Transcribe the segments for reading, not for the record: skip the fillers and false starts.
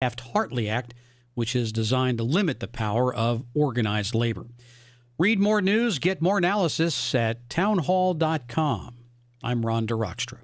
Taft-Hartley Act, which is designed to limit the power of organized labor. Read more news, get more analysis at townhall.com. I'm Ron DeRockstra.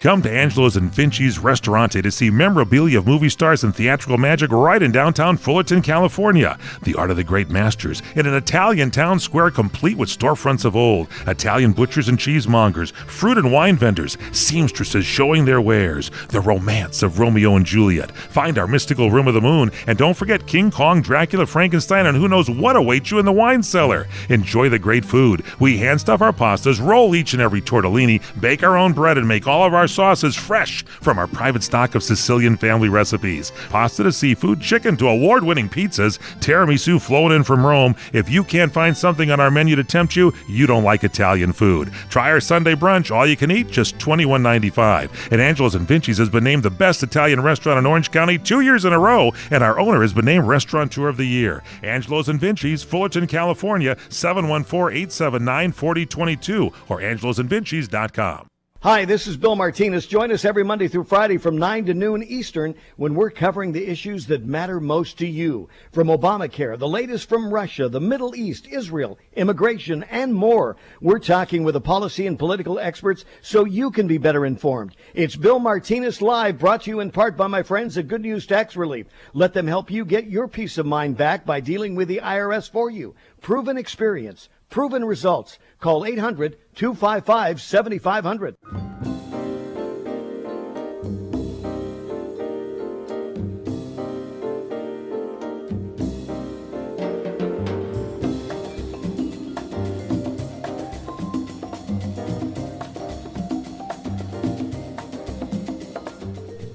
Come to Angelo's and Vinci's Restaurante to see memorabilia of movie stars and theatrical magic right in downtown Fullerton, California. The Art of the Great Masters in an Italian town square complete with storefronts of old, Italian butchers and cheesemongers, fruit and wine vendors, seamstresses showing their wares, the romance of Romeo and Juliet. Find our mystical Room of the Moon, and don't forget King Kong, Dracula, Frankenstein, and who knows what awaits you in the wine cellar. Enjoy the great food. We hand stuff our pastas, roll each and every tortellini, bake our own bread, and make all of our sauces fresh from our private stock of Sicilian family recipes. Pasta to seafood, chicken to award-winning pizzas, tiramisu flown in from Rome. If you can't find something on our menu to tempt you, you don't like Italian food. Try our Sunday brunch, all you can eat, just $21.95. And Angelo's and Vinci's has been named the best Italian restaurant in Orange County 2 years in a row, and our owner has been named Restaurateur of the Year. Angelo's and Vinci's, Fullerton, California, 714-879-4022 or angelosandvinci's.com. Hi, this is Bill Martinez. Join us every Monday through Friday from 9 to noon Eastern when we're covering the issues that matter most to you. From Obamacare, the latest from Russia, the Middle East, Israel, immigration, and more. We're talking with the policy and political experts so you can be better informed. It's Bill Martinez Live, brought to you in part by my friends at Good News Tax Relief. Let them help you get your peace of mind back by dealing with the IRS for you. Proven experience, proven results. Call 800-255-7500.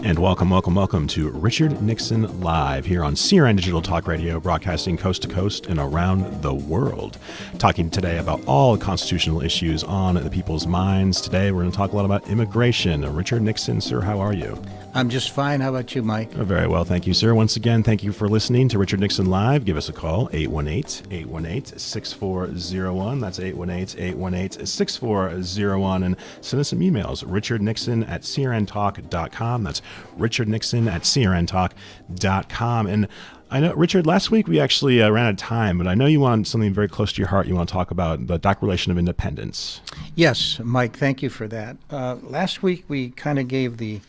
And welcome to Richard Nixon Live here on CRN Digital Talk Radio, broadcasting coast to coast and around the world. Talking today about all constitutional issues on the people's minds. Today we're going to talk a lot about immigration. Richard Nixon, sir, how are you? I'm just fine. How about you, Mike? Very well, thank you, sir. Once again, thank you for listening to Richard Nixon Live. Give us a call, 818-818-6401. That's 818-818-6401. And send us some emails, richardnixon@crntalk.com. That's richardnixon@crntalk.com. And I know, Richard, last week we actually ran out of time, but I know you want something very close to your heart. You want to talk about the Declaration of Independence. Yes, Mike, thank you for that. Last week we kind of gave the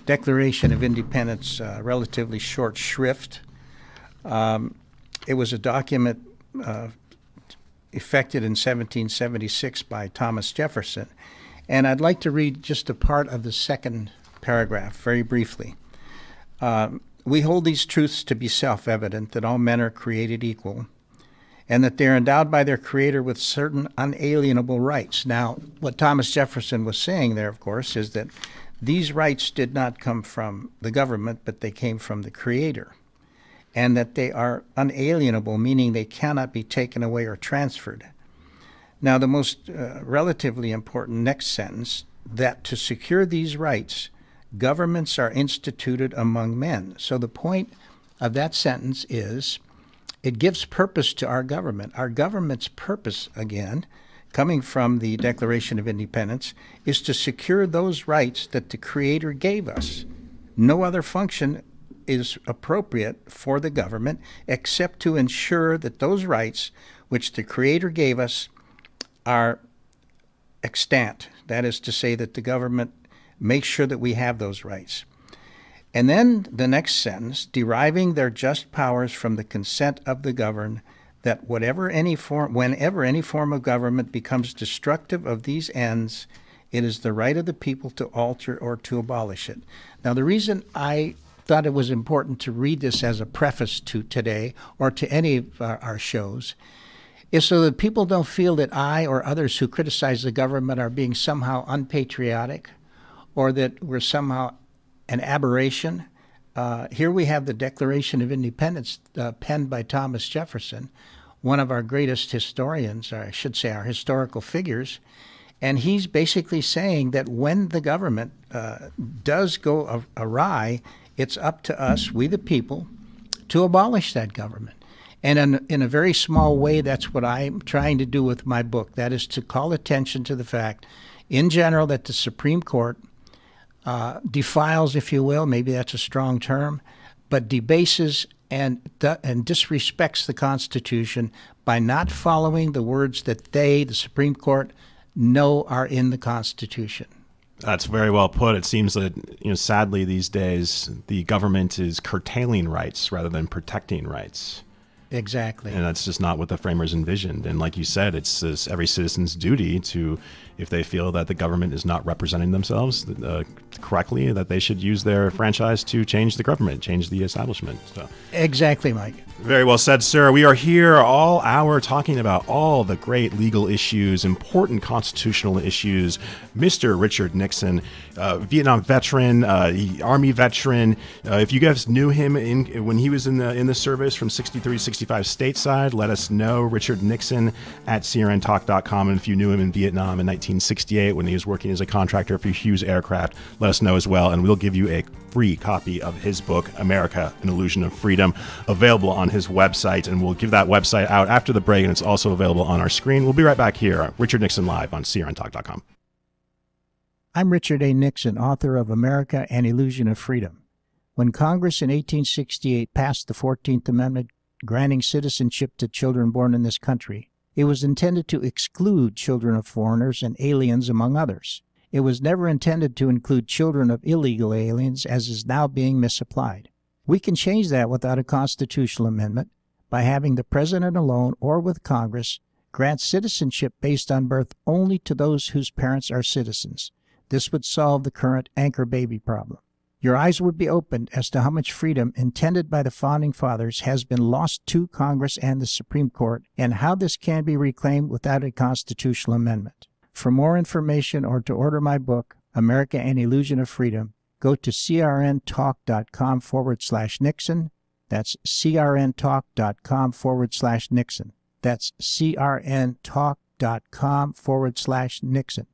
Declaration of Independence relatively short shrift. It was a document effected in 1776 by Thomas Jefferson. And I'd like to read just a part of the second paragraph very briefly. We hold these truths to be self-evident, that all men are created equal, and that they're endowed by their Creator with certain unalienable rights. Now, what Thomas Jefferson was saying there, of course, is that these rights did not come from the government, but they came from the Creator, and that they are unalienable, meaning they cannot be taken away or transferred. Now, the most relatively important next sentence, that to secure these rights, governments are instituted among men. So the point of that sentence is it gives purpose to our government. Our government's purpose, again, coming from the Declaration of Independence, is to secure those rights that the Creator gave us. No other function is appropriate for the government except to ensure that those rights which the Creator gave us are extant. That is to say that the government makes sure that we have those rights. And then the next sentence, deriving their just powers from the consent of the governed, that whenever any form of government becomes destructive of these ends, it is the right of the people to alter or to abolish it. Now, the reason I thought it was important to read this as a preface to today or to any of our shows is so that people don't feel that I or others who criticize the government are being somehow unpatriotic or that we're somehow an aberration. Here we have the Declaration of Independence penned by Thomas Jefferson, one of our greatest historians, or I should say our historical figures, and he's basically saying that when the government does go awry, it's up to us, we the people, to abolish that government. And in a very small way, that's what I'm trying to do with my book. That is to call attention to the fact, in general, that the Supreme Court defiles, if you will, maybe that's a strong term, but debases and disrespects the Constitution by not following the words that they, the Supreme Court, know are in the Constitution. That's very well put. It seems that, sadly these days, the government is curtailing rights rather than protecting rights. Exactly. And that's just not what the framers envisioned. And like you said, it's every citizen's duty to, if they feel that the government is not representing themselves correctly, that they should use their franchise to change the government, change the establishment. So. Exactly, Mike. Very well said, sir. We are here all hour talking about all the great legal issues, important constitutional issues. Mr. Richard Nixon, Vietnam veteran, Army veteran. If you guys knew him when he was in the service from 63 to 65 stateside, let us know. Richard Nixon at crntalk.com. And if you knew him in Vietnam in 1968 when he was working as a contractor for Hughes Aircraft, let us know as well. And we'll give you a free copy of his book, America, An Illusion of Freedom, available on his website. And we'll give that website out after the break, and it's also available on our screen. We'll be right back here. Richard Nixon live on crntalk.com. I'm Richard A. Nixon, author of America, An Illusion of Freedom. When Congress in 1868 passed the 14th Amendment granting citizenship to children born in this country, it was intended to exclude children of foreigners and aliens, among others. It was never intended to include children of illegal aliens, as is now being misapplied. We can change that without a constitutional amendment by having the President alone or with Congress grant citizenship based on birth only to those whose parents are citizens. This would solve the current anchor baby problem. Your eyes would be opened as to how much freedom intended by the Founding Fathers has been lost to Congress and the Supreme Court, and how this can be reclaimed without a constitutional amendment. For more information or to order my book, America, An Illusion of Freedom, go to crntalk.com/Nixon. That's crntalk.com/Nixon. That's crntalk.com/Nixon.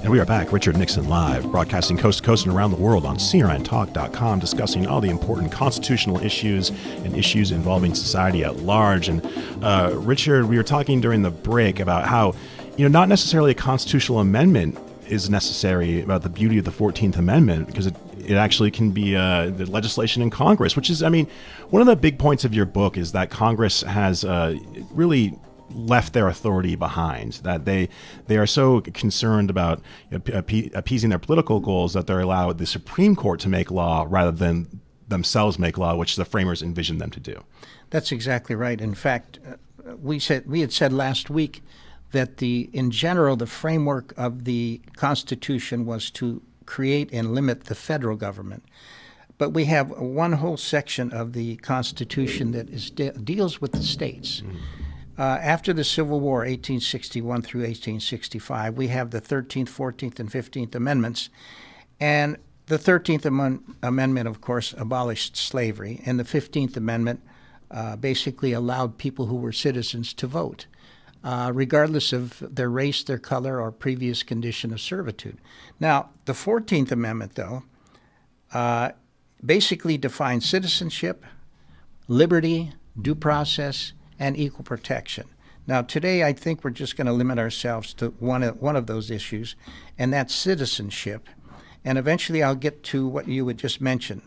And we are back, Richard Nixon live, broadcasting coast to coast and around the world on crntalk.com, discussing all the important constitutional issues and issues involving society at large. And Richard, we were talking during the break about how, not necessarily a constitutional amendment is necessary, about the beauty of the 14th Amendment, because it actually can be the legislation in Congress, which is, one of the big points of your book is that Congress has really left their authority behind, that they are so concerned about appeasing their political goals that they're allowed the Supreme Court to make law rather than themselves make law, which the framers envisioned them to do. That's exactly right. In fact, we had said last week that in general, the framework of the Constitution was to create and limit the federal government. But we have one whole section of the Constitution that deals with the states. Mm-hmm. After the Civil War, 1861 through 1865, we have the 13th, 14th, and 15th Amendments. And the 13th Amendment, of course, abolished slavery. And the 15th Amendment basically allowed people who were citizens to vote, regardless of their race, their color, or previous condition of servitude. Now, the 14th Amendment, though, basically defines citizenship, liberty, due process, and equal protection. Now, today, I think we're just going to limit ourselves to one of those issues, and that's citizenship. And eventually, I'll get to what you would just mention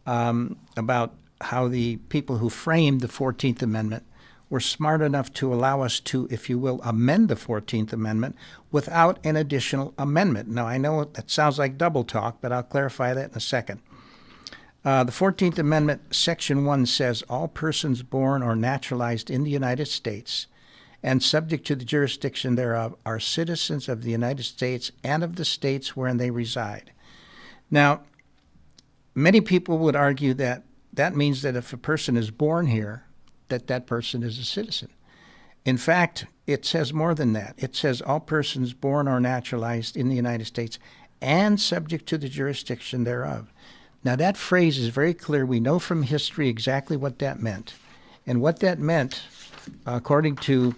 about how the people who framed the 14th Amendment were smart enough to allow us to, if you will, amend the 14th Amendment without an additional amendment. Now, I know that sounds like double talk, but I'll clarify that in a second. The 14th Amendment, Section 1 says, all persons born or naturalized in the United States and subject to the jurisdiction thereof are citizens of the United States and of the states wherein they reside. Now, many people would argue that that means that if a person is born here, that person is a citizen. In fact, it says more than that. It says all persons born or naturalized in the United States and subject to the jurisdiction thereof. Now, that phrase is very clear. We know from history exactly what that meant. And what that meant, according to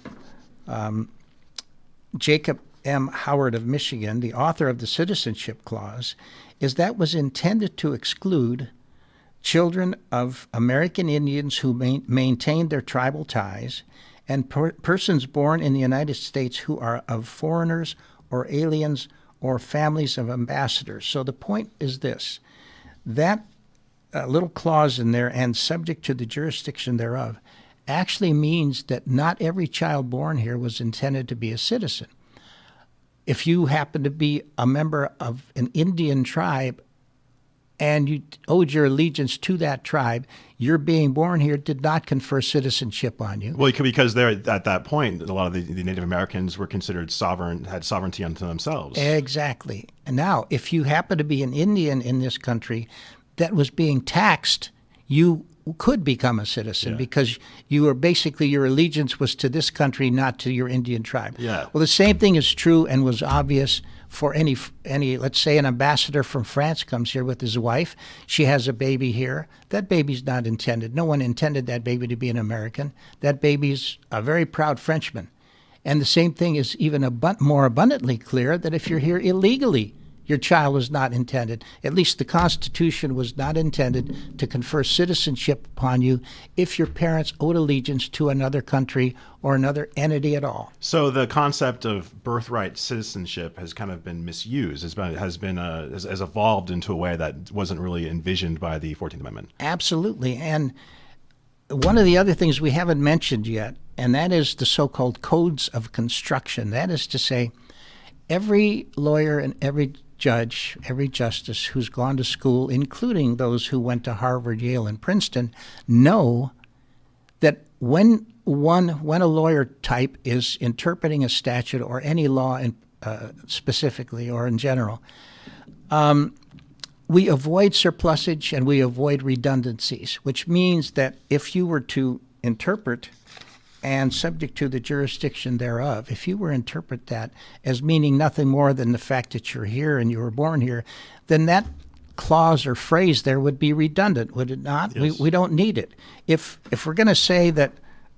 Jacob M. Howard of Michigan, the author of the Citizenship Clause, is that was intended to exclude children of American Indians who maintained their tribal ties and persons born in the United States who are of foreigners or aliens or families of ambassadors. So the point is this, that little clause in there, and subject to the jurisdiction thereof, actually means that not every child born here was intended to be a citizen. If you happen to be a member of an Indian tribe and you owed your allegiance to that tribe, your being born here did not confer citizenship on you. Well, because they're at that point, a lot of the Native Americans were considered sovereign, had sovereignty unto themselves. Exactly. And now, if you happen to be an Indian in this country that was being taxed, you could become a citizen because you were basically, your allegiance was to this country, not to your Indian tribe. Yeah. Well, the same thing is true and was obvious for any, let's say an ambassador from France comes here with his wife. She has a baby here. That baby's not intended. No one intended that baby to be an American. That baby's a very proud Frenchman. And the same thing is even more abundantly clear that if you're here illegally, your child was not intended. At least the Constitution was not intended to confer citizenship upon you if your parents owed allegiance to another country or another entity at all. So the concept of birthright citizenship has kind of been misused, has evolved into a way that wasn't really envisioned by the 14th Amendment. Absolutely. And one of the other things we haven't mentioned yet, and that is the so-called codes of construction. That is to say, every lawyer and every judge, every justice who's gone to school, including those who went to Harvard, Yale, and Princeton, know that when a lawyer type is interpreting a statute or any law specifically or in general, we avoid surplusage and we avoid redundancies, which means that if you were to interpret and subject to the jurisdiction thereof, if you were to interpret that as meaning nothing more than the fact that you're here and you were born here, then that clause or phrase there would be redundant, would it not? Yes. We don't need it. If we're going to say that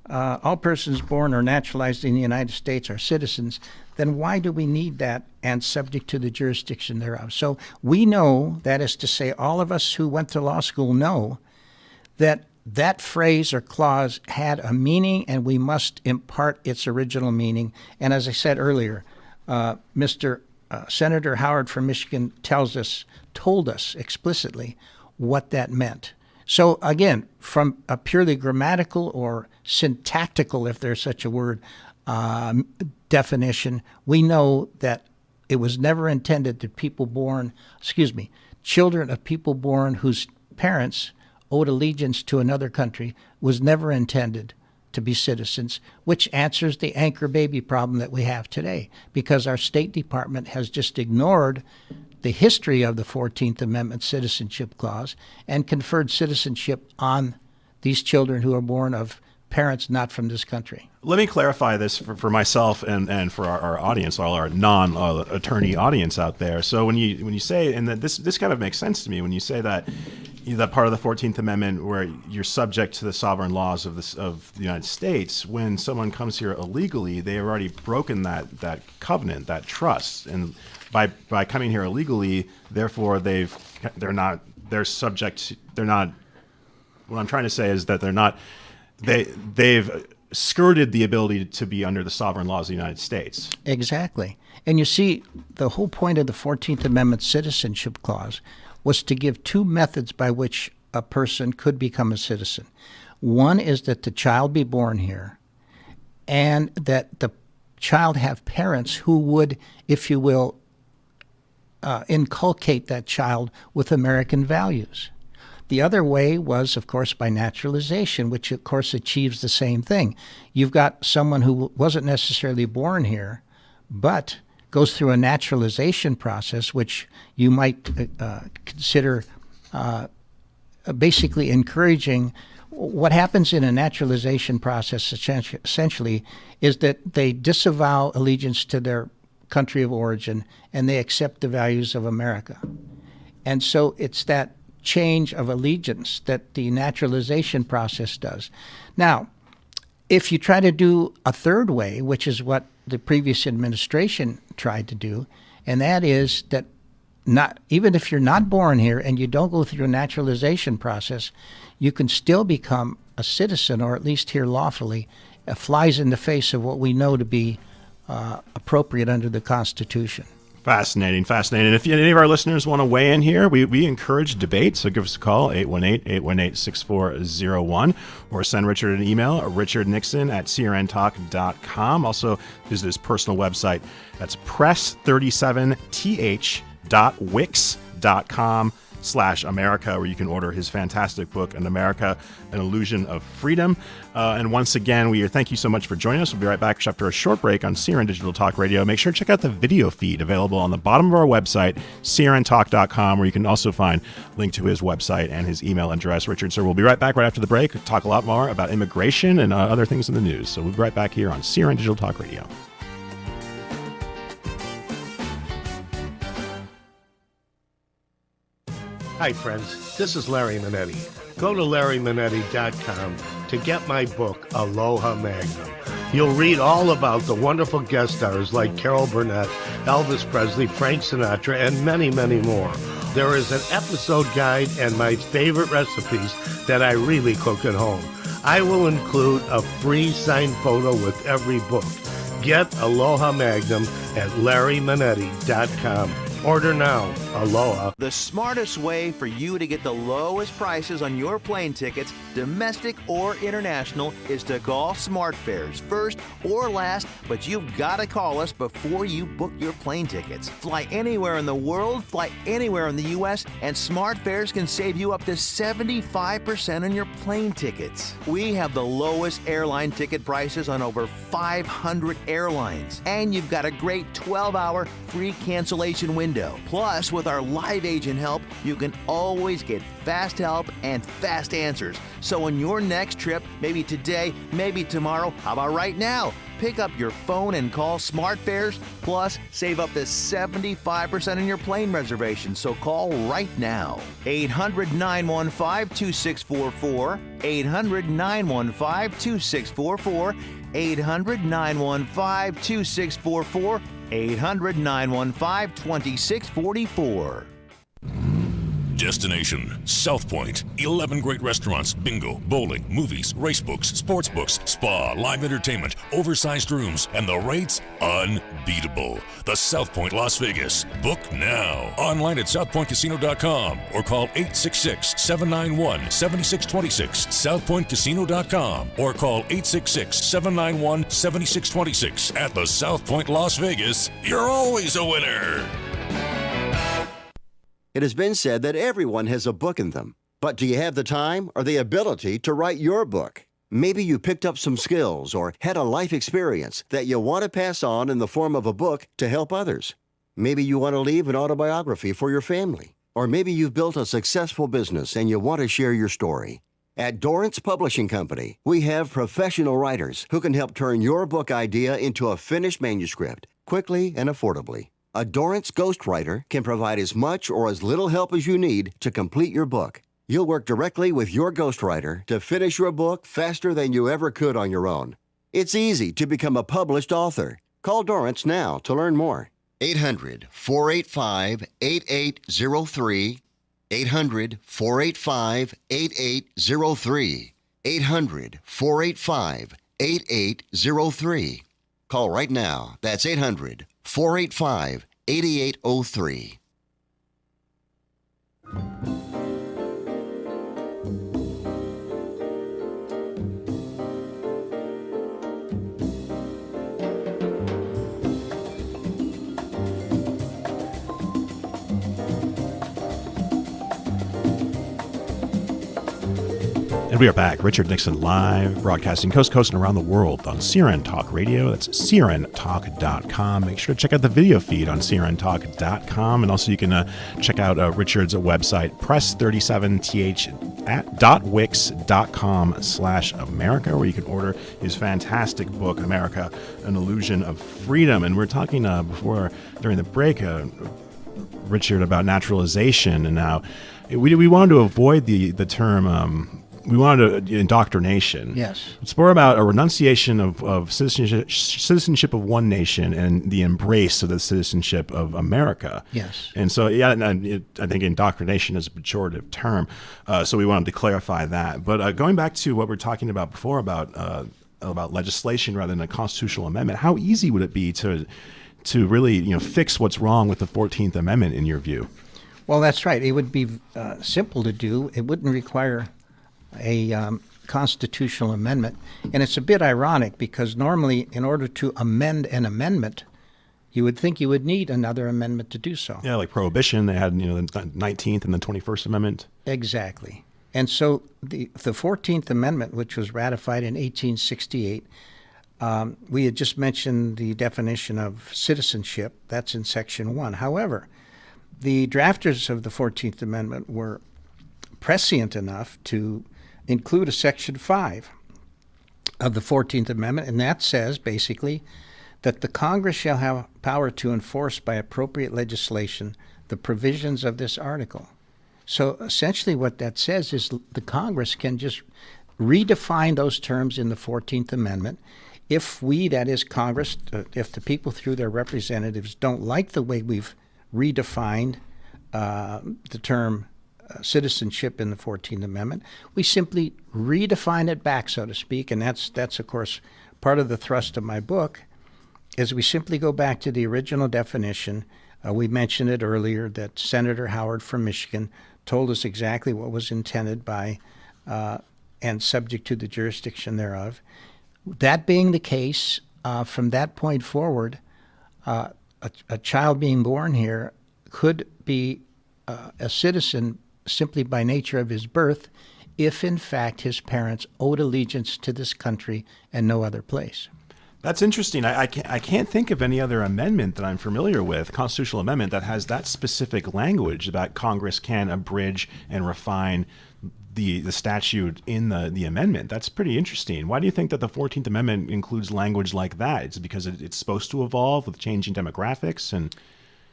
all persons born or naturalized in the United States are citizens, then why do we need that and subject to the jurisdiction thereof? So we know, that is to say, all of us who went to law school know that that phrase or clause had a meaning, and we must impart its original meaning. And as I said earlier, Mr. Senator Howard from Michigan told us explicitly what that meant. So again, from a purely grammatical or syntactical, if there's such a word, definition, we know that it was never intended that children of people born whose parents owed allegiance to another country was never intended to be citizens, which answers the anchor baby problem that we have today, because our State Department has just ignored the history of the 14th Amendment Citizenship Clause and conferred citizenship on these children who are born of parents not from this country. Let me clarify this for myself and for our audience, all our non-attorney audience out there. So when you say, and this kind of makes sense to me, when you say that that part of the 14th Amendment where you're subject to the sovereign laws of the United States, when someone comes here illegally, they have already broken that covenant, that trust, and by coming here illegally, therefore they're not. What I'm trying to say is that they're not. They've skirted the ability to be under the sovereign laws of the United States. Exactly. And you see, the whole point of the 14th Amendment Citizenship Clause was to give two methods by which a person could become a citizen. One is that the child be born here, and that the child have parents who would, if you will, inculcate that child with American values. The other way was, of course, by naturalization, which, of course, achieves the same thing. You've got someone who wasn't necessarily born here, but goes through a naturalization process, which you might consider basically encouraging. What happens in a naturalization process, essentially, is that they disavow allegiance to their country of origin, and they accept the values of America. And so it's that change of allegiance that the naturalization process does. Now, if you try to do a third way, which is what the previous administration tried to do, and that is that not even if you're not born here and you don't go through a naturalization process, you can still become a citizen, or at least here lawfully. Flies in the face of what we know to be appropriate under the Constitution. Fascinating. If any of our listeners want to weigh in here, we encourage debate. So give us a call, 818-818-6401, or send Richard an email, richardnixon@crntalk.com. Also visit his personal website. That's press37th.wix.com/America, where you can order his fantastic book, An America, An Illusion of Freedom. And once again, thank you so much for joining us. We'll be right back after a short break on CRN Digital Talk Radio. Make sure to check out the video feed available on the bottom of our website, crntalk.com, where you can also find a link to his website and his email address. Richard, sir, we'll be right back right after the break. Talk a lot more about immigration and other things in the news. So we'll be right back here on CRN Digital Talk Radio. Hi, friends. This is Larry Manetti. Go to LarryManetti.com to get my book, Aloha Magnum. You'll read all about the wonderful guest stars like Carol Burnett, Elvis Presley, Frank Sinatra, and many, many more. There is an episode guide and my favorite recipes that I really cook at home. I will include a free signed photo with every book. Get Aloha Magnum at LarryManetti.com. Order now. Aloha. The smartest way for you to get the lowest prices on your plane tickets, domestic or international, is to call SmartFares first or last, but you've got to call us before you book your plane tickets. Fly anywhere in the world, fly anywhere in the U.S., and SmartFares can save you up to 75% on your plane tickets. We have the lowest airline ticket prices on over 500 airlines, and you've got a great 12-hour free cancellation window. Plus, with our live agent help, you can always get fast help and fast answers. So on your next trip, maybe today, maybe tomorrow, how about right now? Pick up your phone and call SmartFares, plus save up to 75% on your plane reservation. So call right now. 800-915-2644, 800-915-2644, 800-915-2644, 800-915-2644. Destination South Point. 11 great restaurants, bingo, bowling, movies, race books, sports books, spa, live entertainment, oversized rooms, and the rates unbeatable. The South Point Las Vegas. Book now. Online at southpointcasino.com or call 866-791-7626. southpointcasino.com or call 866-791-7626. At the South Point Las Vegas, you're always a winner. It has been said that everyone has a book in them. But do you have the time or the ability to write your book? Maybe you picked up some skills or had a life experience that you want to pass on in the form of a book to help others. Maybe you want to leave an autobiography for your family. Or maybe you've built a successful business and you want to share your story. At Dorrance Publishing Company, we have professional writers who can help turn your book idea into a finished manuscript quickly and affordably. A Dorrance ghostwriter can provide as much or as little help as you need to complete your book. You'll work directly with your ghostwriter to finish your book faster than you ever could on your own. It's easy to become a published author. Call Dorrance now to learn more. 800-485-8803. 800-485-8803. 800-485-8803. Call right now. That's 800-485-8803. And we are back. Richard Nixon live, broadcasting coast to coast and around the world on CRN Talk Radio. That's crntalk.com. Make sure to check out the video feed on crntalk.com. And also you can check out Richard's website, press37th.wix.com/America, where you can order his fantastic book, America, An Illusion of Freedom. And we're talking before, during the break, Richard, about naturalization and how We wanted to avoid the term. We wanted indoctrination. Yes. It's more about a renunciation of citizenship of one nation and the embrace of the citizenship of America. Yes. And so, I think indoctrination is a pejorative term. So we wanted to clarify that. But going back to what we were talking about before about legislation rather than a constitutional amendment, how easy would it be to really fix what's wrong with the 14th Amendment in your view? Well, that's right. It would be simple to do. It wouldn't require a constitutional amendment. And it's a bit ironic because normally in order to amend an amendment, you would think you would need another amendment to do so. Yeah, like prohibition, they had the 19th and the 21st Amendment. Exactly. And so the 14th Amendment, which was ratified in 1868, we had just mentioned the definition of citizenship. That's in Section 1. However, the drafters of the 14th Amendment were prescient enough to include a Section 5 of the 14th Amendment, and that says basically that the Congress shall have power to enforce by appropriate legislation the provisions of this article. So essentially what that says is the Congress can just redefine those terms in the 14th Amendment. If we, that is Congress, if the people through their representatives don't like the way we've redefined the term citizenship in the 14th Amendment, we simply redefine it back, so to speak, and that's of course part of the thrust of my book, is we simply go back to the original definition. We mentioned it earlier that Senator Howard from Michigan told us exactly what was intended by and subject to the jurisdiction thereof. That being the case, from that point forward, a child being born here could be a citizen simply by nature of his birth if, in fact, his parents owed allegiance to this country and no other place. That's interesting. I can't think of any other amendment that I'm familiar with, constitutional amendment, that has that specific language that Congress can abridge and refine the statute in the amendment. That's pretty interesting. Why do you think that the 14th Amendment includes language like that? Is it because it's supposed to evolve with changing demographics?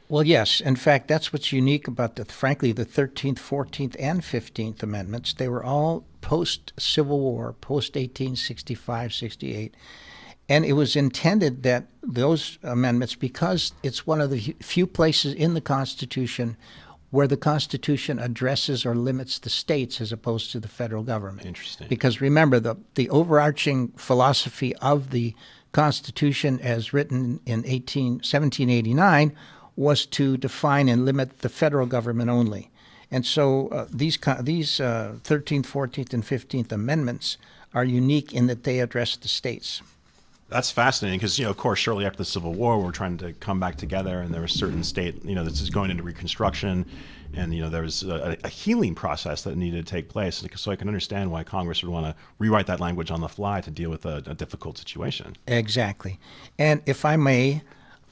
Well, yes. In fact, that's what's unique about frankly, the 13th, 14th, and 15th Amendments. They were all post-Civil War, post-1865, 68. And it was intended that those amendments, because it's one of the few places in the Constitution where the Constitution addresses or limits the states as opposed to the federal government. Interesting. Because remember, the overarching philosophy of the Constitution as written in 1789 was to define and limit the federal government only. And so these 13th, 14th, and 15th Amendments are unique in that they address the states. That's fascinating because, of course, shortly after the Civil War, we're trying to come back together, and there was certain state, this is going into Reconstruction, and, there was a healing process that needed to take place. So I can understand why Congress would want to rewrite that language on the fly to deal with a difficult situation. Exactly. And if I may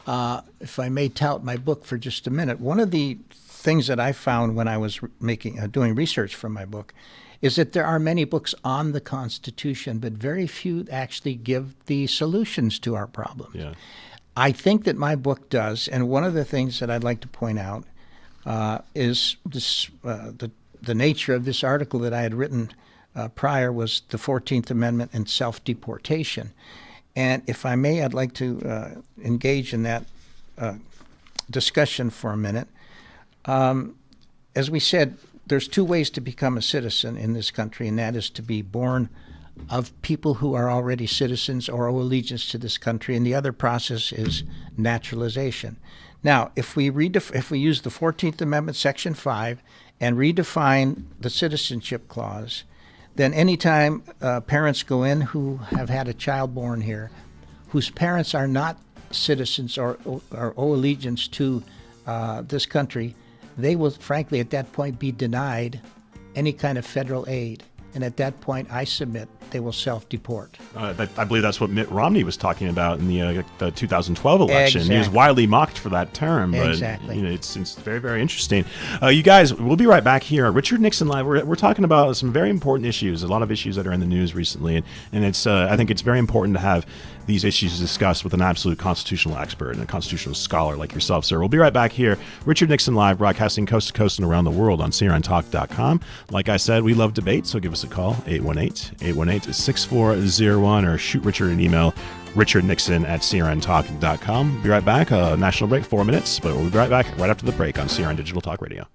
tout my book for just a minute, one of the things that I found when I was doing research for my book is that there are many books on the Constitution, but very few actually give the solutions to our problems. Yeah. I think that my book does, and one of the things that I'd like to point out is this, the nature of this article that I had written prior was the 14th Amendment and self-deportation. And if I may, I'd like to engage in that discussion for a minute. As we said, there's two ways to become a citizen in this country, and that is to be born of people who are already citizens or owe allegiance to this country, and the other process is naturalization. Now, if we use the 14th Amendment, Section 5, and redefine the citizenship clause, then anytime parents go in who have had a child born here, whose parents are not citizens or owe allegiance to this country, they will, frankly, at that point be denied any kind of federal aid. And at that point, I submit, they will self-deport. I believe that's what Mitt Romney was talking about in the 2012 election. Exactly. He was widely mocked for that term. But, exactly. It's very, very interesting. You guys, we'll be right back here. Richard Nixon Live. We're talking about some very important issues, a lot of issues that are in the news recently. And it's I think it's very important to have these issues discussed with an absolute constitutional expert and a constitutional scholar like yourself, sir. We'll be right back here. Richard Nixon Live, broadcasting coast to coast and around the world on CRNTalk.com. Like I said, we love debate, so give us a call, 818-818-6401, or shoot Richard an email, richardnixon@crntalk.com. Be right back. National break, 4 minutes, but we'll be right back right after the break on CRN Digital Talk Radio.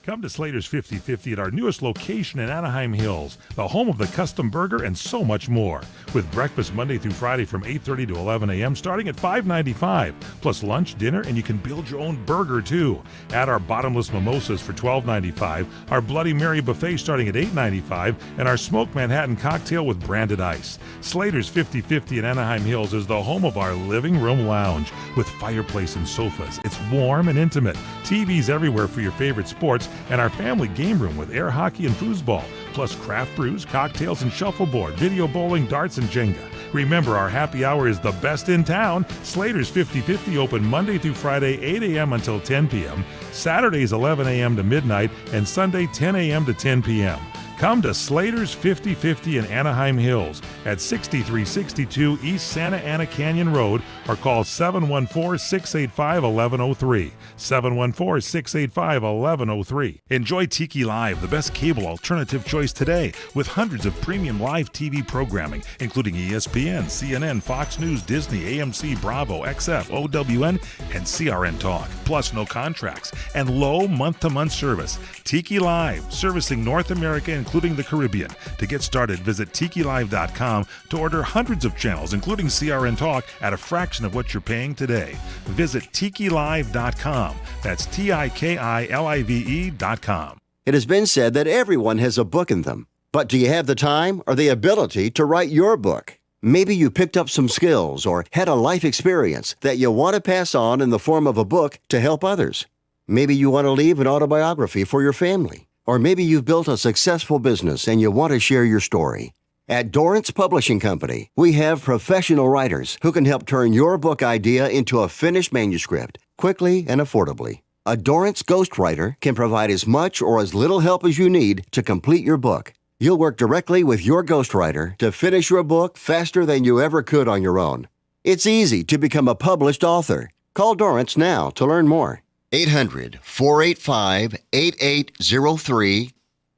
Come to Slater's 50/50 at our newest location in Anaheim Hills, the home of the custom burger and so much more. With breakfast Monday through Friday from 8:30 to 11 a.m. starting at $5.95, plus lunch, dinner, and you can build your own burger too. Add our bottomless mimosas for $12.95, our Bloody Mary buffet starting at $8.95, and our smoked Manhattan cocktail with branded ice. Slater's 50/50 in Anaheim Hills is the home of our living room lounge with fireplace and sofas. It's warm and intimate. TVs everywhere for your favorite sports, and our family game room with air hockey and foosball, plus craft brews, cocktails, and shuffleboard, video bowling, darts, and Jenga. Remember, our happy hour is the best in town. Slater's 50/50 open Monday through Friday, 8 a.m. until 10 p.m., Saturdays 11 a.m. to midnight, and Sunday 10 a.m. to 10 p.m. Come to Slater's 50/50 in Anaheim Hills at 6362 East Santa Ana Canyon Road, or call 714-685-1103. 714-685-1103. Enjoy Tiki Live, the best cable alternative choice today, with hundreds of premium live TV programming, including ESPN, CNN, Fox News, Disney, AMC, Bravo, XF, OWN, and CRN Talk. Plus no contracts and low month-to-month service. Tiki Live, servicing North America, including the Caribbean. To get started, visit TikiLive.com to order hundreds of channels, including CRN Talk, at a fraction of what you're paying today. Visit TikiLive.com. That's TikiLive.com. It has been said that everyone has a book in them. But do you have the time or the ability to write your book? Maybe you picked up some skills or had a life experience that you want to pass on in the form of a book to help others. Maybe you want to leave an autobiography for your family. Or maybe you've built a successful business and you want to share your story. At Dorrance Publishing Company, we have professional writers who can help turn your book idea into a finished manuscript quickly and affordably. A Dorrance ghostwriter can provide as much or as little help as you need to complete your book. You'll work directly with your ghostwriter to finish your book faster than you ever could on your own. It's easy to become a published author. Call Dorrance now to learn more. 800-485-8803.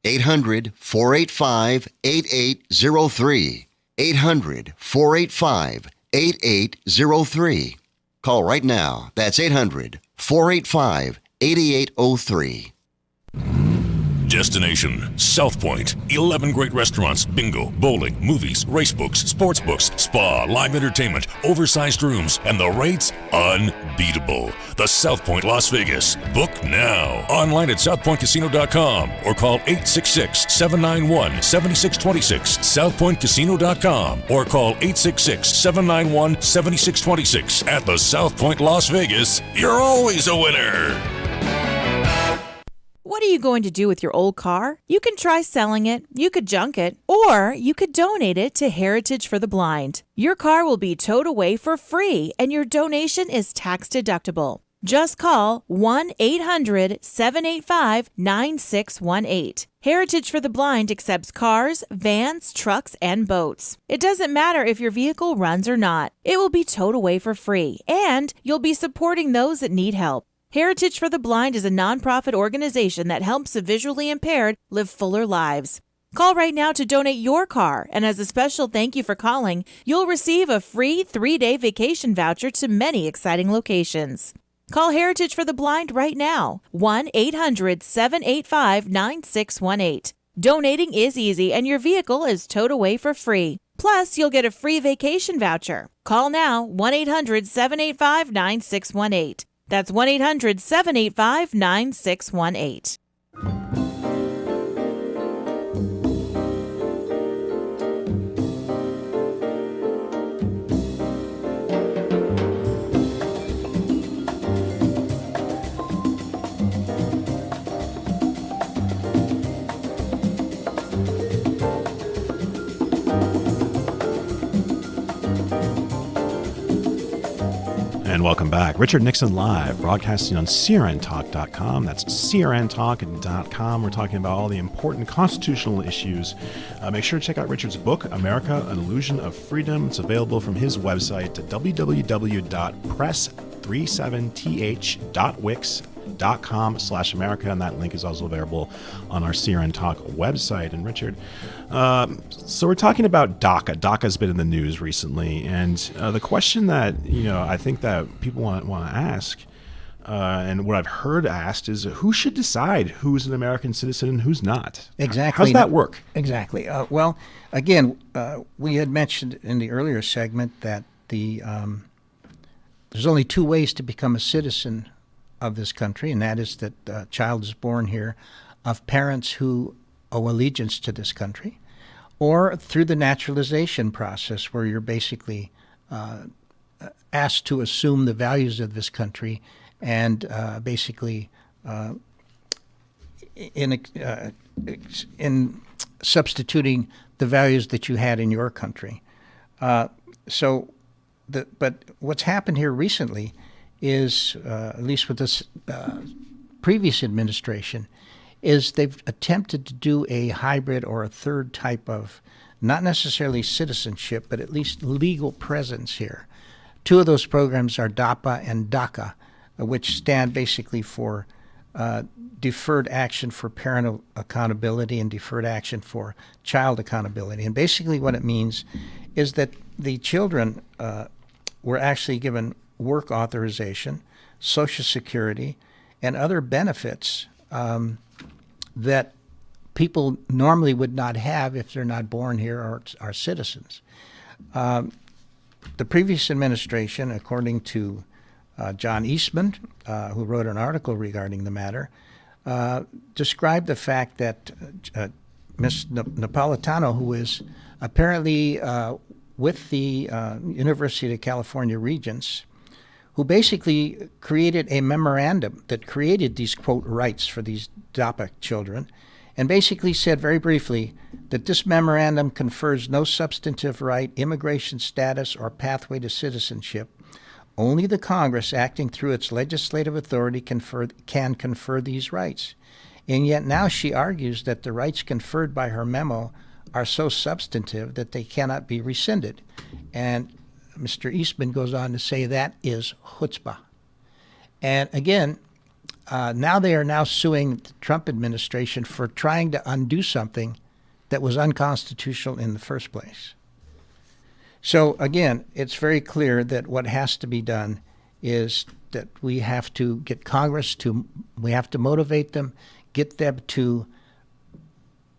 800-485-8803. 800-485-8803. Call right now. That's 800-485-8803. Destination South Point. 11 great restaurants, bingo, bowling, movies, race books, sports books, spa, live entertainment, oversized rooms, and the rates unbeatable. The South Point Las Vegas. Book now. Online at southpointcasino.com or call 866-791-7626. southpointcasino.com or call 866-791-7626. At the South Point Las Vegas, you're always a winner. What are you going to do with your old car? You can try selling it, you could junk it, or you could donate it to Heritage for the Blind. Your car will be towed away for free, and your donation is tax deductible. Just call 1-800-785-9618. Heritage for the Blind accepts cars, vans, trucks, and boats. It doesn't matter if your vehicle runs or not. It will be towed away for free, and you'll be supporting those that need help. Heritage for the Blind is a nonprofit organization that helps the visually impaired live fuller lives. Call right now to donate your car, and as a special thank you for calling, you'll receive a free 3-day vacation voucher to many exciting locations. Call Heritage for the Blind right now, 1-800-785-9618. Donating is easy, and your vehicle is towed away for free. Plus, you'll get a free vacation voucher. Call now, 1-800-785-9618. That's 1-800-785-9618. And welcome back. Richard Nixon Live, broadcasting on crntalk.com. That's crntalk.com. We're talking about all the important constitutional issues. Make sure to check out Richard's book, America, An Illusion of Freedom. It's available from his website at www.press37th.wix.com/America, and that link is also available on our CRN Talk website. And Richard, so we're talking about DACA. DACA's been in the news recently, and the question that I think that people want to ask, and what I've heard asked, is who should decide who's an American citizen and who's not? Exactly. How's that work? Exactly. Well, again, we had mentioned in the earlier segment that there's only two ways to become a citizen of this country, and that is that a child is born here of parents who owe allegiance to this country, or through the naturalization process, where you're basically asked to assume the values of this country and basically in substituting the values that you had in your country. But what's happened here recently is, at least with this previous administration, is they've attempted to do a hybrid or a third type of, not necessarily citizenship, but at least legal presence here. Two of those programs are DAPA and DACA, which stand basically for deferred action for parental accountability and deferred action for child accountability. And basically what it means is that the children were actually given work authorization, Social Security, and other benefits that people normally would not have if they're not born here or are citizens. The previous administration, according to John Eastman, who wrote an article regarding the matter, described the fact that Ms. Napolitano, who is apparently with the University of California Regents, who basically created a memorandum that created these, quote, rights for these DAPA children, and basically said very briefly that this memorandum confers no substantive right, immigration status, or pathway to citizenship. Only the Congress, acting through its legislative authority, can confer these rights. And yet now she argues that the rights conferred by her memo are so substantive that they cannot be rescinded. And Mr. Eastman goes on to say that is chutzpah. And again, now they are now suing the Trump administration for trying to undo something that was unconstitutional in the first place. So again, it's very clear that what has to be done is that we have to get Congress we have to motivate them, get them to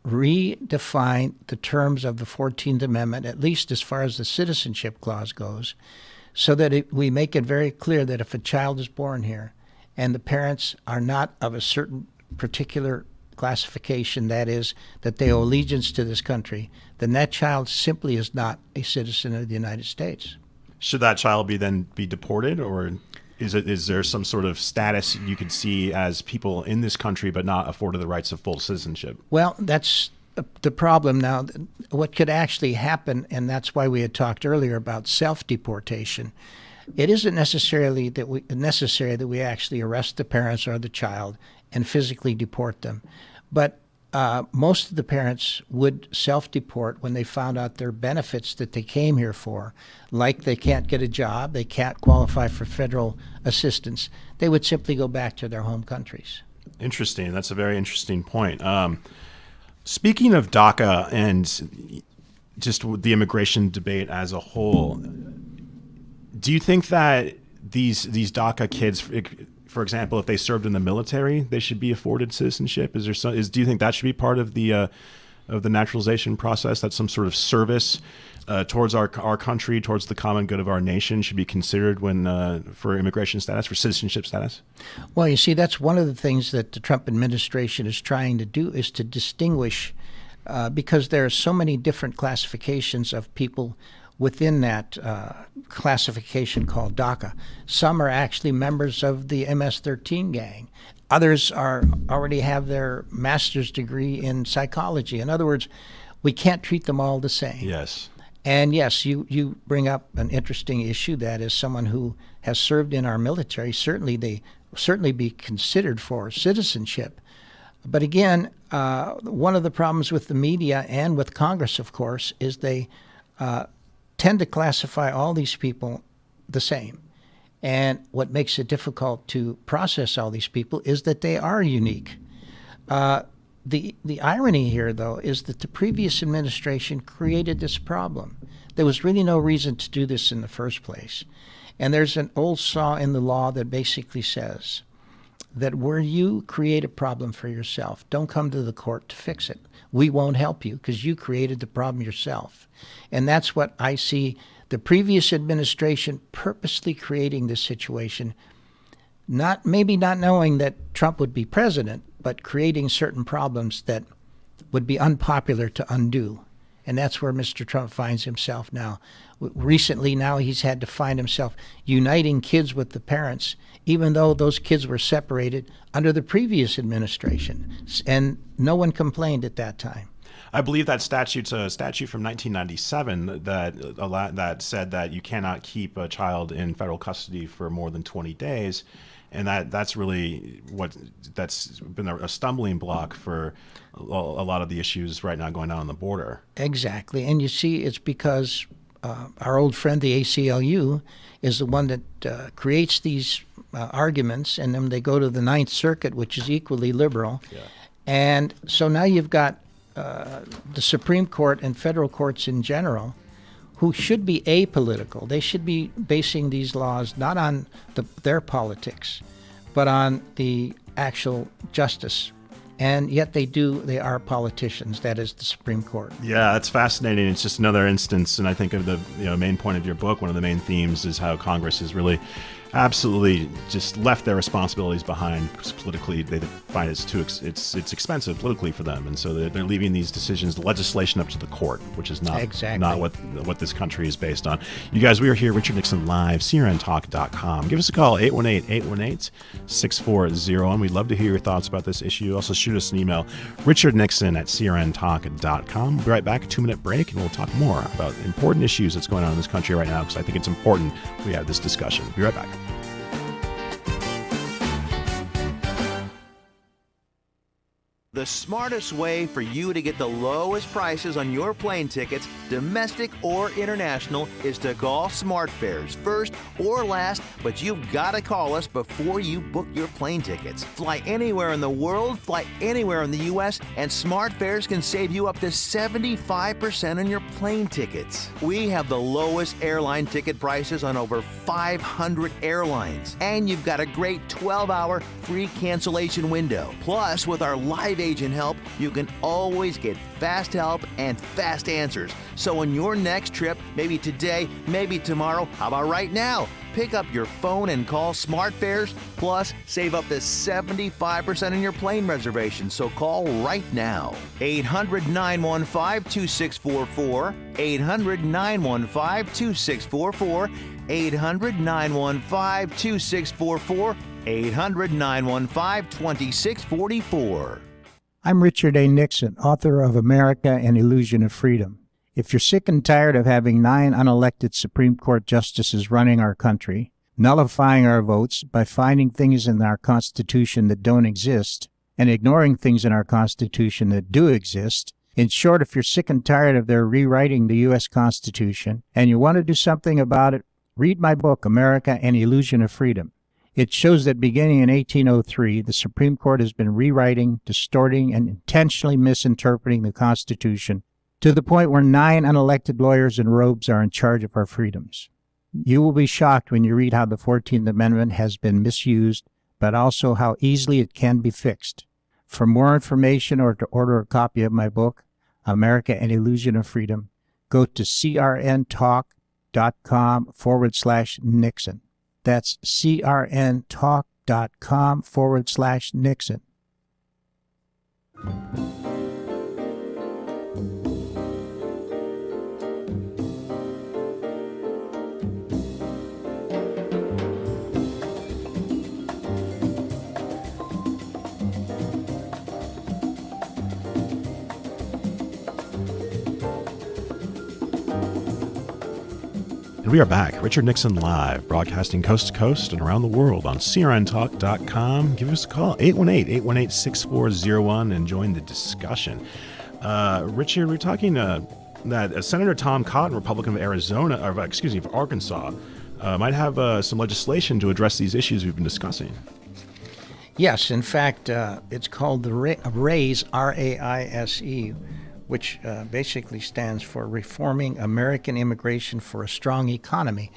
redefine the terms of the 14th Amendment, at least as far as the citizenship clause goes, so that we make it very clear that if a child is born here and the parents are not of a certain particular classification, that is, that they owe allegiance to this country, then that child simply is not a citizen of the United States. Should that child then be deported, or is there some sort of status you could see as people in this country but not afforded the rights of full citizenship? Well, that's the problem now. What could actually happen, and that's why we had talked earlier about self-deportation. It isn't necessary that we actually arrest the parents or the child and physically deport them. But most of the parents would self-deport when they found out their benefits that they came here for, like they can't get a job, they can't qualify for federal assistance. They would simply go back to their home countries. Interesting. That's a very interesting point. Speaking of DACA and just the immigration debate as a whole, do you think that these DACA kids, for example, if they served in the military, they should be afforded citizenship? Do you think that should be part of the naturalization process? That some sort of service towards our country, towards the common good of our nation, should be considered for immigration status, for citizenship status? Well, you see, that's one of the things that the Trump administration is trying to do, is to distinguish, because there are so many different classifications of people within that classification called DACA. Some are actually members of the MS-13 gang. Others already have their master's degree in psychology. In other words, we can't treat them all the same. Yes. And yes, you bring up an interesting issue, that is someone who has served in our military, certainly be considered for citizenship. But again, one of the problems with the media and with Congress, of course, is they tend to classify all these people the same. And what makes it difficult to process all these people is that they are unique. The irony here, though, is that the previous administration created this problem. There was really no reason to do this in the first place. And there's an old saw in the law that basically says that where you create a problem for yourself, don't come to the court to fix it. We won't help you because you created the problem yourself. And that's what I see the previous administration purposely creating this situation, maybe not knowing that Trump would be president, but creating certain problems that would be unpopular to undo. And that's where Mr. Trump finds himself now. Recently, now he's had to find himself uniting kids with the parents, even though those kids were separated under the previous administration. And no one complained at that time. I believe that statute's a statute from 1997 that said that you cannot keep a child in federal custody for more than 20 days. And that's really that's been a stumbling block for a lot of the issues right now going on the border. Exactly. And you see, it's because our old friend, the ACLU, is the one that creates these arguments, and then they go to the Ninth Circuit, which is equally liberal. Yeah. And so now you've got the Supreme Court and federal courts in general, who should be apolitical. They should be basing these laws not on their politics, but on the actual justice. And yet they are politicians. That is the Supreme Court. Yeah, that's fascinating. It's just another instance, and I think of the main point of your book, one of the main themes is how Congress is really absolutely just left their responsibilities behind because politically they find it's expensive politically for them, and so they're leaving these decisions, the legislation, up to the court, which is not what this country is based on. You guys, we are here, Richard Nixon Live, crntalk.com. Give us a call, 818-818-6401. We'd love to hear your thoughts about this issue. Also shoot us an email, richardnixon@crntalk.com. We'll be right back, a 2-minute break, and we'll talk more about important issues that's going on in this country right now, because I think it's important we have this discussion. Be right back. The smartest way for you to get the lowest prices on your plane tickets, domestic or international, is to call SmartFares first or last, but you've got to call us before you book your plane tickets. Fly anywhere in the world, fly anywhere in the U.S., and SmartFares can save you up to 75% on your plane tickets. We have the lowest airline ticket prices on over 500 airlines, and you've got a great 12-hour free cancellation window. Plus, with our live agent help, you can always get fast help and fast answers. So on your next trip, maybe today, maybe tomorrow, how about right now? Pick up your phone and call SmartFares, plus save up to 75% on your plane reservation. So call right now. 800-915-2644, 800-915-2644, 800-915-2644, 800-915-2644. I'm Richard A. Nixon, author of America: An Illusion of Freedom. If you're sick and tired of having 9 unelected Supreme Court justices running our country, nullifying our votes by finding things in our Constitution that don't exist, and ignoring things in our Constitution that do exist, in short, if you're sick and tired of their rewriting the U.S. Constitution, and you want to do something about it, read my book, America: An Illusion of Freedom. It shows that beginning in 1803, the Supreme Court has been rewriting, distorting, and intentionally misinterpreting the Constitution to the point where 9 unelected lawyers in robes are in charge of our freedoms. You will be shocked when you read how the 14th Amendment has been misused, but also how easily it can be fixed. For more information or to order a copy of my book, America: An Illusion of Freedom, go to crntalk.com/Nixon. That's crntalk.com/Nixon. And we are back. Richard Nixon Live, broadcasting coast to coast and around the world on crntalk.com. Give us a call, 818-818-6401, and join the discussion. Richard, we're talking that Senator Tom Cotton, Republican of Arkansas, might have some legislation to address these issues we've been discussing. Yes, in fact, it's called the RAISE, R-A-I-S-E, which basically stands for Reforming American Immigration for a Strong Economy.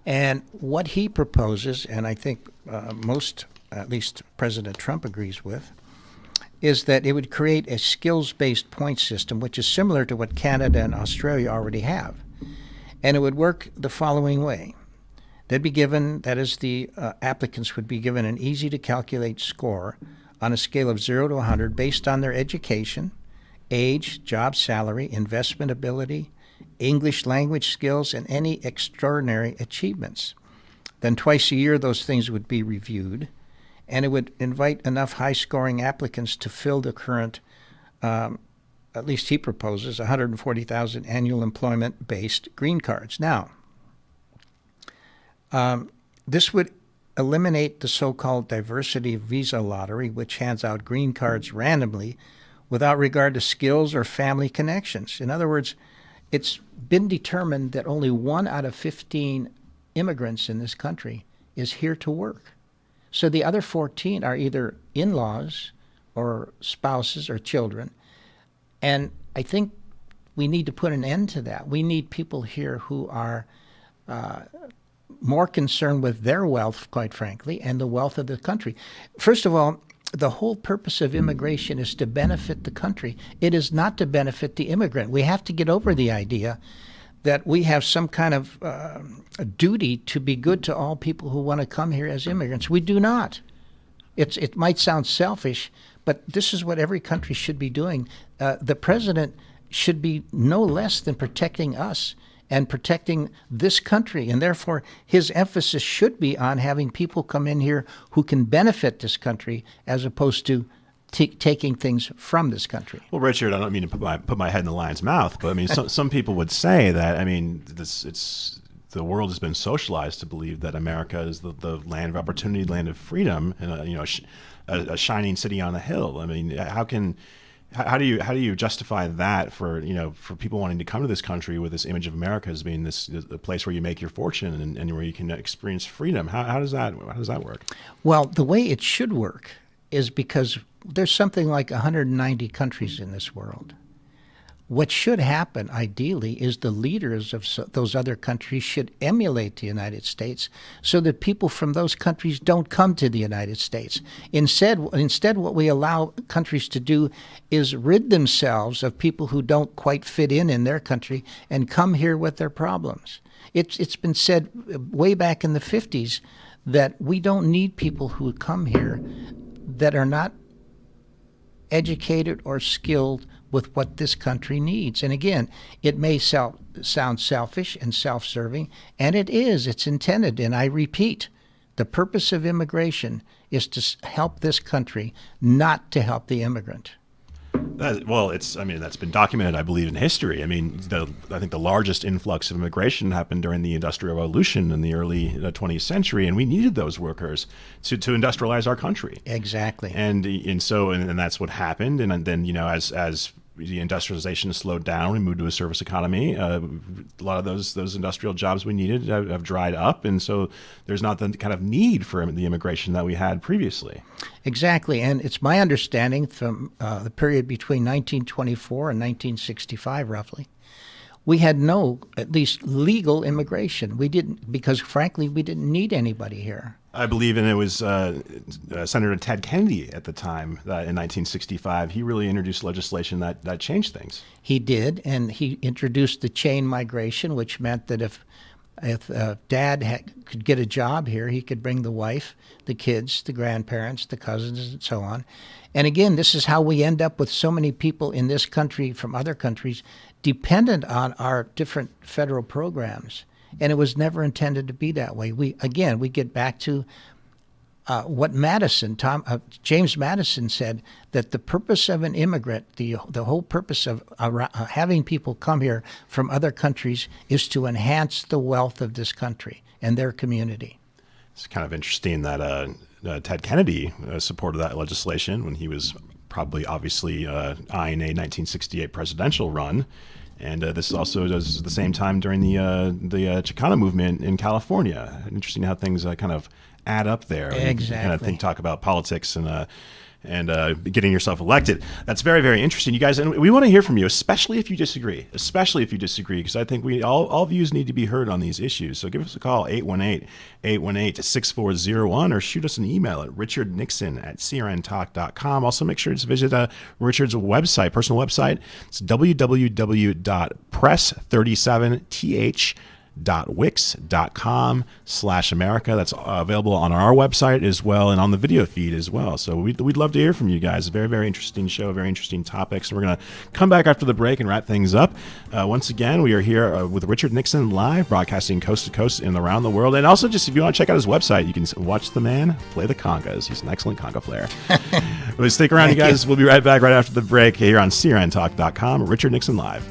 And what he proposes, and I think most, at least President Trump agrees with, is that it would create a skills-based point system, which is similar to what Canada and Australia already have. And it would work the following way. They'd be given, that is, the applicants would be given an easy-to-calculate score on a scale of 0 to 100 based on their education, age, job salary, investment ability, English language skills, and any extraordinary achievements. Then twice a year, those things would be reviewed, and it would invite enough high-scoring applicants to fill the current, at least he proposes, 140,000 annual employment-based green cards. Now, this would eliminate the so-called diversity visa lottery, which hands out green cards randomly without regard to skills or family connections. In other words, it's been determined that only 1 out of 15 immigrants in this country is here to work. So the other 14 are either in-laws or spouses or children. And I think we need to put an end to that. We need people here who are more concerned with their wealth, quite frankly, and the wealth of the country. First of all, the whole purpose of immigration is to benefit the country. It is not to benefit the immigrant. We have to get over the idea that we have some kind of a duty to be good to all people who want to come here as immigrants. We do not. It might sound selfish, but this is what every country should be doing. The president should be no less than protecting us and protecting this country. And therefore, his emphasis should be on having people come in here who can benefit this country as opposed to taking things from this country. Well, Richard, I don't mean to put my head in the lion's mouth, but I mean, some people would say that, I mean, the world has been socialized to believe that America is the land of opportunity, land of freedom, and a shining city on a hill. I mean, how do you justify that for people wanting to come to this country with this image of America as being a place where you make your fortune and where you can experience freedom? How does that work? Well, the way it should work is because there's something like 190 countries in this world. What should happen, ideally, is the leaders of those other countries should emulate the United States so that people from those countries don't come to the United States. Instead, what we allow countries to do is rid themselves of people who don't quite fit in their country and come here with their problems. It's been said way back in the 50s that we don't need people who come here that are not educated or skilled with what this country needs. And again, it may sound selfish and self-serving, and it is. It's intended. And I repeat, the purpose of immigration is to help this country, not to help the immigrant. That's been documented, I believe, in history. I mean, I think the largest influx of immigration happened during the Industrial Revolution in the early 20th century, and we needed those workers to industrialize our country. Exactly. And that's what happened. And then, as the industrialization slowed down, we moved to a service economy. A lot of those industrial jobs we needed have dried up, and so there's not the kind of need for the immigration that we had previously. Exactly, and it's my understanding from the period between 1924 and 1965, roughly, we had no, at least legal immigration. We didn't, because frankly, we didn't need anybody here. I believe, and it was Senator Ted Kennedy at the time in 1965. He really introduced legislation that changed things. He did, and he introduced the chain migration, which meant that if Dad could get a job here, he could bring the wife, the kids, the grandparents, the cousins, and so on. And again, this is how we end up with so many people in this country from other countries dependent on our different federal programs. And it was never intended to be that way. We get back to what James Madison said, that the purpose of an immigrant, the whole purpose of having people come here from other countries, is to enhance the wealth of this country and their community. It's kind of interesting that Ted Kennedy supported that legislation when he was probably obviously eyeing a 1968 presidential run. And this also does at the same time during the Chicano movement in California. Interesting how things kind of add up there. Exactly. Kind of talk about politics and getting yourself elected. That's very, very interesting, you guys. And we want to hear from you, especially if you disagree. Because I think all views need to be heard on these issues. So give us a call, 818-818-6401, or shoot us an email at richardnixon@crntalk.com. Also, make sure to visit Richard's website, personal website. It's www.press37th.wix.com/America. That's available on our website as well and on the video feed as well. So we'd love to hear from you guys. Very, very interesting show, very interesting topics. And we're going to come back after the break and wrap things up. Once again, we are here with Richard Nixon live, broadcasting coast to coast and around the world. And also, just if you want to check out his website, you can watch the man play the congas. He's an excellent conga player. Well, stick around, you guys. We'll be right back right after the break here on crntalk.com. Richard Nixon live.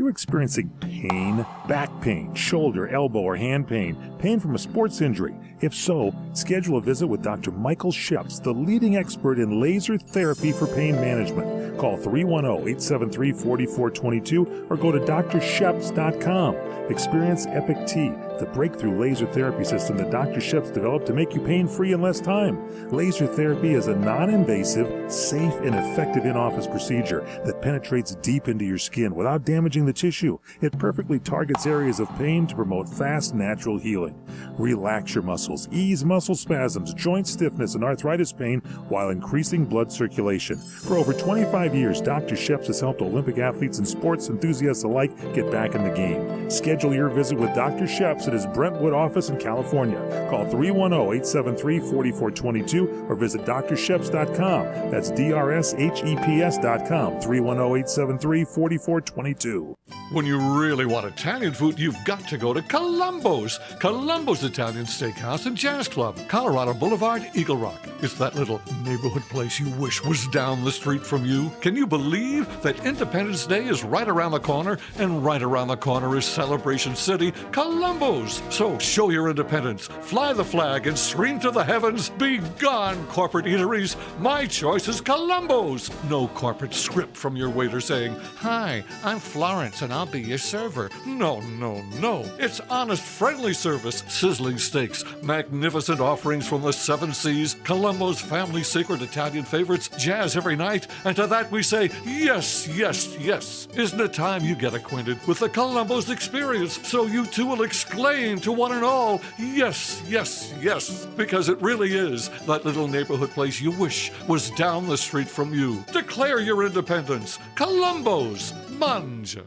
Experiencing pain, back pain, shoulder, elbow, or hand pain from a sports injury? If so, schedule a visit with Dr. Michael Sheps, the leading expert in laser therapy for pain management. Call 310-873-4422 or go to drsheps.com. Experience Epic T, the breakthrough laser therapy system that Dr. Sheps developed to make you pain-free in less time. Laser therapy is a non-invasive, safe, and effective in-office procedure that penetrates deep into your skin without damaging the tissue. It perfectly targets areas of pain to promote fast, natural healing. Relax your muscles, ease muscle spasms, joint stiffness, and arthritis pain while increasing blood circulation. For over 25 years, Dr. Sheps has helped Olympic athletes and sports enthusiasts alike get back in the game. Schedule your visit with Dr. Sheps at his Brentwood office in California. Call 310-873-4422 or visit drsheps.com. That's DRSHEPS.com. 310-873-4422. When you really want Italian food, you've got to go to Columbo's. Columbo's Italian Steakhouse and Jazz Club, Colorado Boulevard, Eagle Rock. It's that little neighborhood place you wish was down the street from you. Can you believe that Independence Day is right around the corner, and right around the corner is Celebration City, Columbo's? So show your independence, fly the flag, and scream to the heavens, be gone, corporate eateries. My choice is Columbo's. No corporate script from your waiter saying, "Hi, I'm Florence and I'll be your server." No, no, no. It's honest, friendly service, sizzling steaks, magnificent offerings from the 7 Seas, Columbo's family secret Italian favorites, jazz every night, and to that we say, yes, yes, yes. Isn't it time you get acquainted with the Columbo's experience so you too will exclaim to one and all, yes, yes, yes, because it really is that little neighborhood place you wish was down the street from you. Declare your independence. Columbo's. Mangia.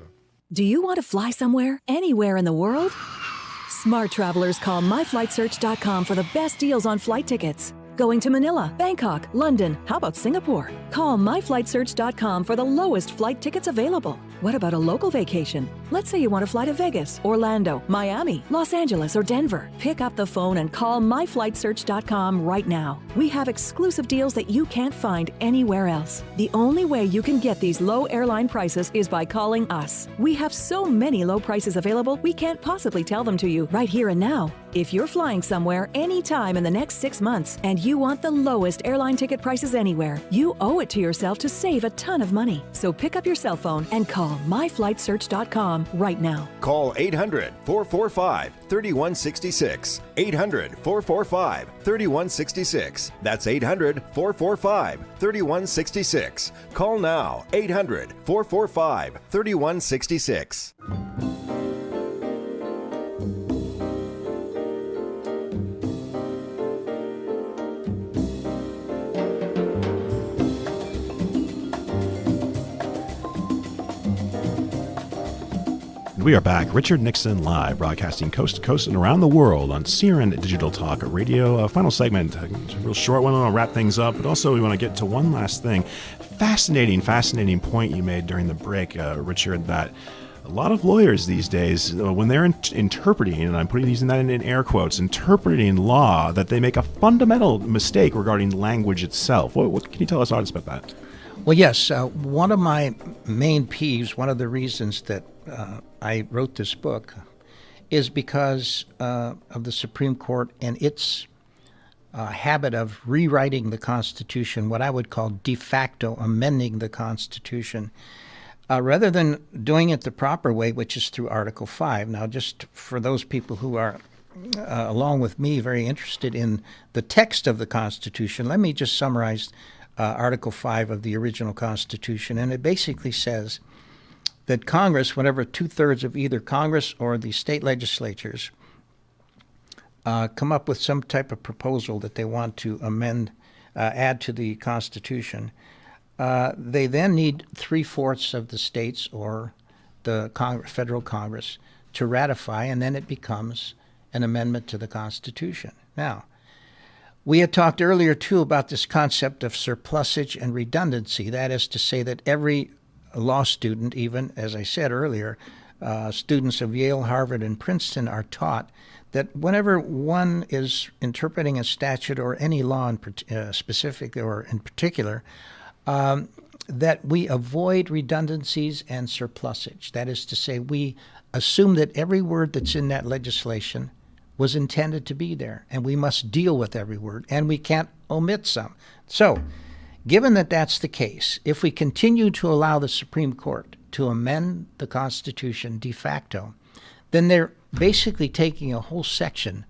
Do you want to fly somewhere, anywhere in the world? Smart travelers call myflightsearch.com for the best deals on flight tickets. Going to Manila, Bangkok, London, how about Singapore? Call myflightsearch.com for the lowest flight tickets available. What about a local vacation? Let's say you want to fly to Vegas, Orlando, Miami, Los Angeles, or Denver. Pick up the phone and call myflightsearch.com right now. We have exclusive deals that you can't find anywhere else. The only way you can get these low airline prices is by calling us. We have so many low prices available, we can't possibly tell them to you right here and now. If you're flying somewhere anytime in the next 6 months and you want the lowest airline ticket prices anywhere, you owe it to yourself to save a ton of money. So pick up your cell phone and call myflightsearch.com right now. Call 800-445-3166. 800-445-3166. That's 800-445-3166. Call now. 800-445-3166. We are back. Richard Nixon live, broadcasting coast to coast and around the world on CRN Digital Talk Radio. Final segment, a real short one. I'll wrap things up, but also we want to get to one last thing. Fascinating point you made during the break, Richard, that a lot of lawyers these days, when they're interpreting, and I'm putting these in air quotes, interpreting law, that they make a fundamental mistake regarding language itself. What can you tell us about that? Well, yes. One of my main peeves, one of the reasons that I wrote this book, is because of the Supreme Court and its habit of rewriting the Constitution, what I would call de facto amending the Constitution, rather than doing it the proper way, which is through Article 5. Now, just for those people who are, along with me, very interested in the text of the Constitution, let me just summarize Article 5 of the original Constitution. And it basically says that Congress, whenever 2/3 of either Congress or the state legislatures come up with some type of proposal that they want to add to the Constitution, they then need 3/4 of the states or the federal Congress to ratify, and then it becomes an amendment to the Constitution. Now, we had talked earlier, too, about this concept of surplusage and redundancy. That is to say that every law student, even, as I said earlier, students of Yale, Harvard, and Princeton are taught that whenever one is interpreting a statute or any law in specific or in particular, that we avoid redundancies and surplusage. That is to say, we assume that every word that's in that legislation was intended to be there, and we must deal with every word, and we can't omit some. So, given that that's the case, if we continue to allow the Supreme Court to amend the Constitution de facto, then they're basically taking a whole section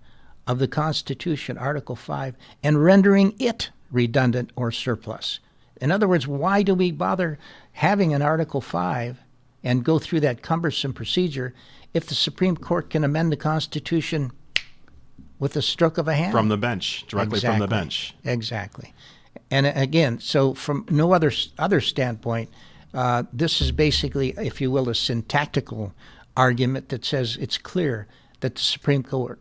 of the Constitution, Article 5, and rendering it redundant or surplus. In other words, why do we bother having an Article 5 and go through that cumbersome procedure if the Supreme Court can amend the Constitution with a stroke of a hand? From the bench, directly from the bench. Exactly. And again, so from no other standpoint, this is basically, if you will, a syntactical argument that says it's clear that the Supreme Court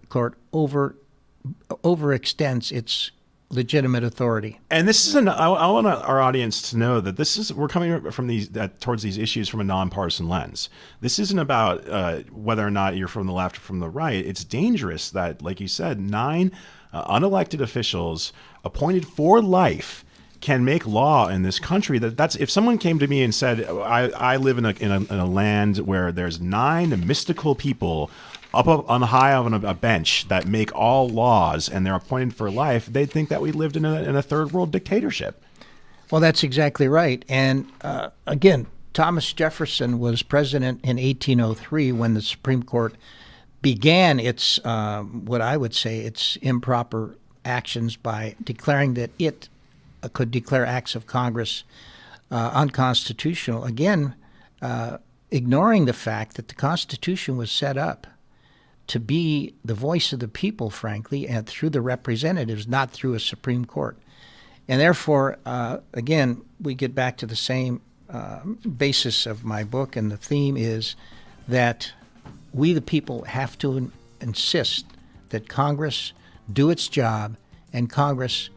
overextends its legitimate authority. And this is I want our audience to know that we're coming from towards these issues from a nonpartisan lens. This isn't about whether or not you're from the left or from the right. It's dangerous that, like you said, 9 unelected officials appointed for life can make law in this country. That's if someone came to me and said, I live in a land where there's 9 mystical people up on high on a bench that make all laws, and they're appointed for life, they'd think that we lived in a third world dictatorship. Well, that's exactly right. And again, Thomas Jefferson was president in 1803 when the Supreme Court began its, what I would say, its improper actions by declaring that it could declare acts of Congress unconstitutional. Again, ignoring the fact that the Constitution was set up to be the voice of the people, frankly, and through the representatives, not through a Supreme Court. And therefore, again, we get back to the same basis of my book, and the theme is that we, the people, have to insist that Congress do its job and Congress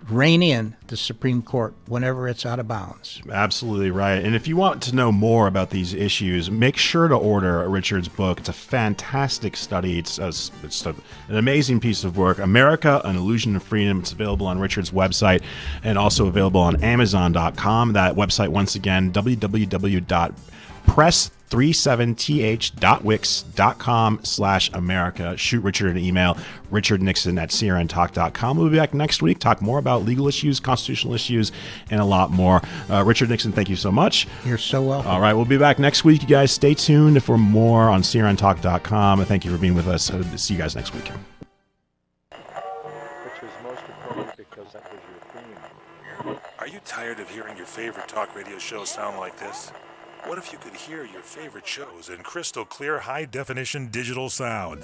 rein in the Supreme Court whenever it's out of bounds. Absolutely right. And if you want to know more about these issues, make sure to order Richard's book. It's a fantastic study. It's an amazing piece of work. America, An Illusion of Freedom. It's available on Richard's website and also available on Amazon.com. That website, once again, www.press37th.wix.com/America. Shoot Richard an email, richardnixon@crntalk.com. We'll be back next week, talk more about legal issues, constitutional issues, and a lot more. Richard Nixon, thank you so much. You're so welcome. All right, we'll be back next week. You guys stay tuned for more on crntalk.com. Thank you for being with us. See you guys next week. Are you tired of hearing your favorite talk radio show sound like this? What if you could hear your favorite shows in crystal clear, high-definition digital sound?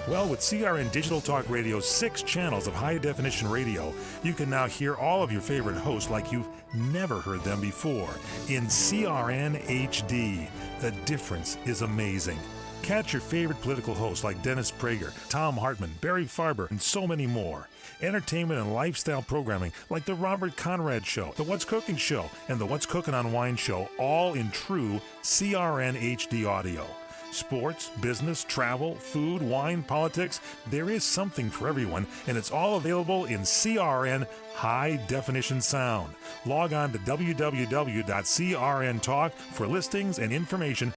Well, with CRN Digital Talk Radio's 6 channels of high-definition radio, you can now hear all of your favorite hosts like you've never heard them before in CRN HD. The difference is amazing. Catch your favorite political hosts like Dennis Prager, Tom Hartman, Barry Farber, and so many more. Entertainment and lifestyle programming like The Robert Conrad Show, The What's Cooking Show, and The What's Cooking on Wine Show, all in true CRN HD audio. Sports, business, travel, food, wine, politics, there is something for everyone, and it's all available in CRN High Definition Sound. Log on to www.crntalk for listings and information.